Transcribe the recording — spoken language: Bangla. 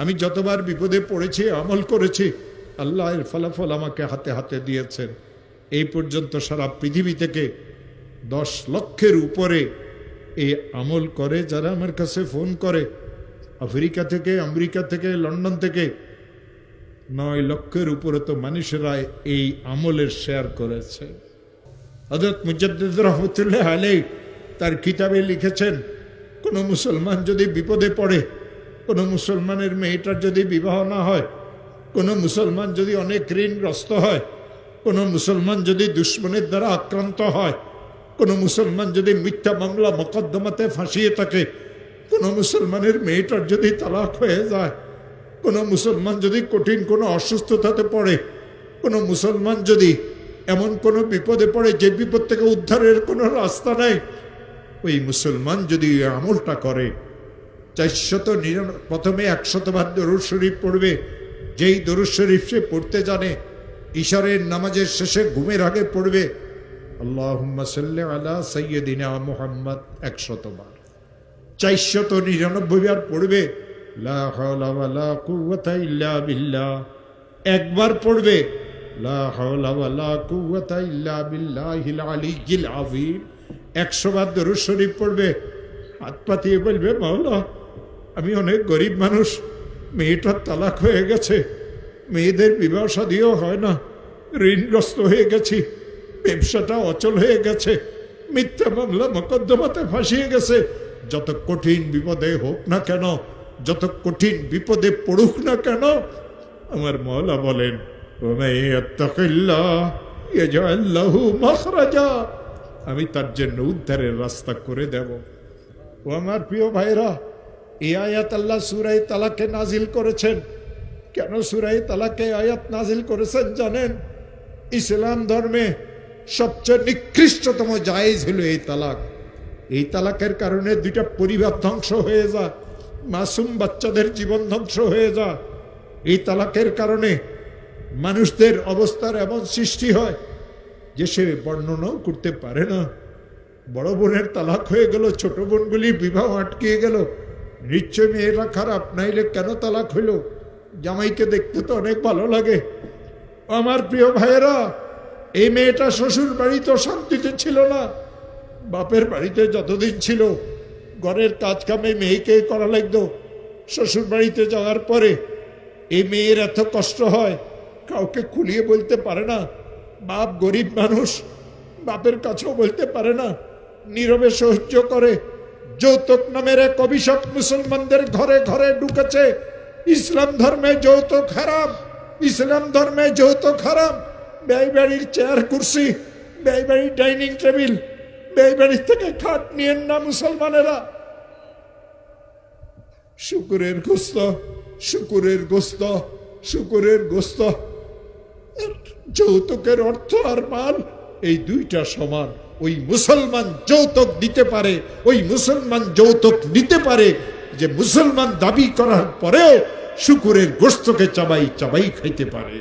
আমি যতবার বিপদে পড়েছি, আমল করেছি, আল্লাহ এর ফলাফল আমাকে হাতে হাতে দিয়েছেন। এই পর্যন্ত সারা পৃথিবী থেকে 10 লক্ষের উপরে এই আমল করে যারা আমার কাছে ফোন করে। আফ্রিকা থেকে, আমেরিকা থেকে, লন্ডন থেকে 9 লক্ষের উপরে তো মানুষেরা এই আমলের শেয়ার করেছে। হযরত মুজাদ্দিদ রহমতুল্লাহ আলাইহি তার কিতাবে লিখেছেন, কোনো মুসলমান যদি বিপদে পড়ে, কোনো মুসলমানের মেয়েটার যদি বিবাহ না হয়, কোনো মুসলমান যদি অনেক ঋণগ্রস্ত হয়, কোনো মুসলমান যদি দুশ্মনের দ্বারা আক্রান্ত হয়, কোনো মুসলমান যদি মিথ্যা মামলা মোকদ্দমাতে ফাঁসিয়ে থাকে, কোনো মুসলমানের মেয়েটার যদি তালাক হয়ে যায়, কোনো মুসলমান যদি কঠিন কোনো অসুস্থতাতে পড়ে, কোনো মুসলমান যদি এমন কোনো বিপদে পড়ে যে বিপদ থেকে উদ্ধারের কোনো রাস্তা নেই, ওই মুসলমান যদি আমলটা করে, 499 প্রথমে 100 বার দরুদ শরীফ পড়বে। যেই দরুদ শরীফ সে পড়তে জানে, ইশারের নামাজের শেষে ঘুমের আগে পড়বে আল্লাহুম্মা সাল্লি আলা সাইয়্যিদিনা মুহাম্মদ 100 বার। 499 বার পড়বে লা হাওলা ওয়ালা কুওয়াতা ইল্লা বিল্লাহ। একবার পড়বে লা হাওলা ওয়ালা কুওয়াতা ইল্লা বিল্লাহিল আলিয়্যিল আযীম। 100 বার দরুদ শরীফ পড়বে, হাত পাতিয়ে বলবে, মাওলা আমি অনেক গরিব মানুষ, মেয়েটার তালাক হয়ে গেছে, মেয়েদের বিবাহ শাদীও হয় না, ঋণগ্রস্ত হয়ে গেছি, ব্যবসাটা অচল হয়ে গেছে, মিথ্যা মামলা মোকদ্দমাতে ফাঁসিয়ে গেছে। যত কঠিন বিপদে হোক না কেন, যত কঠিন বিপদে পড়ুক না কেন, আমার মওলা বলেন আমি তার জন্য উদ্ধারের রাস্তা করে দেব। ও আমার প্রিয় ভাইরা, এই আয়াত আল্লাহ সূরা তালাকে নাজিল করেছেন। কেন সূরা তালাকে আয়াত নাজিল করেছেন জানেন? ইসলাম ধর্মে সবচেয়ে নিকৃষ্টতম জায়েজ হলো এই তালাক। এই তালাকের কারণে 2টা পরিবার ধ্বংস হয়ে যায়, মাসুম বাচ্চাদের জীবন ধ্বংস হয়ে যায়। এই তালাকের কারণে মানুষদের অবস্থার এমন সৃষ্টি হয় যে সে বর্ণনাও করতে পারে না। বড় বোনের তালাক হয়ে গেল, ছোট বোনগুলি বিবাহ আটকিয়ে গেল। নিশ্চয় মেয়েরা খারাপ, নাইলে কেন তালাক হইল? জামাইকে দেখতে তো অনেক ভালো লাগে। আমার প্রিয় ভাইয়েরা, এই মেয়েটা শ্বশুর বাড়িতে শান্তিতে ছিল না, বাপের বাড়িতে যতদিন ছিল ঘরের কাজ কামে মেয়েকে করা লাগতো। শ্বশুর বাড়িতে যাওয়ার পরে এই মেয়ের এত কষ্ট হয়, কাউকে খুলিয়ে বলতে পারে না। বাপ গরিব মানুষ, বাপের কাছেও বলতে পারে না, নীরবে সহ্য করে। যৌতুক নামের এক অভিশাপ মুসলমানদের ঘরে ঘরে ঢুকেছে। ইসলাম ধর্মে যৌতুক হারাম, ইসলাম ধর্মে যৌতুক হারাম। ব্যয় বাড়ির চেয়ার কুর্সি, ব্যয় বাড়ির ডাইনিং টেবিল, ব্যয় বাড়ির থেকে খাট নিয়েন না মুসলমানেরা। শুকুরের গোস্ত, শুকুরের গোস্ত, শুকুরের গোস্ত। যৌতুকের অর্থ আর মাল এই 2টা সমান। ওই মুসলমান যৌতুক দিতে পারে, ওই মুসলমান যৌতুক নিতে পারে যে মুসলমান দাবি করার পরেও শুকুরের গোস্তকে চাবাই চাবাই খাইতে পারে।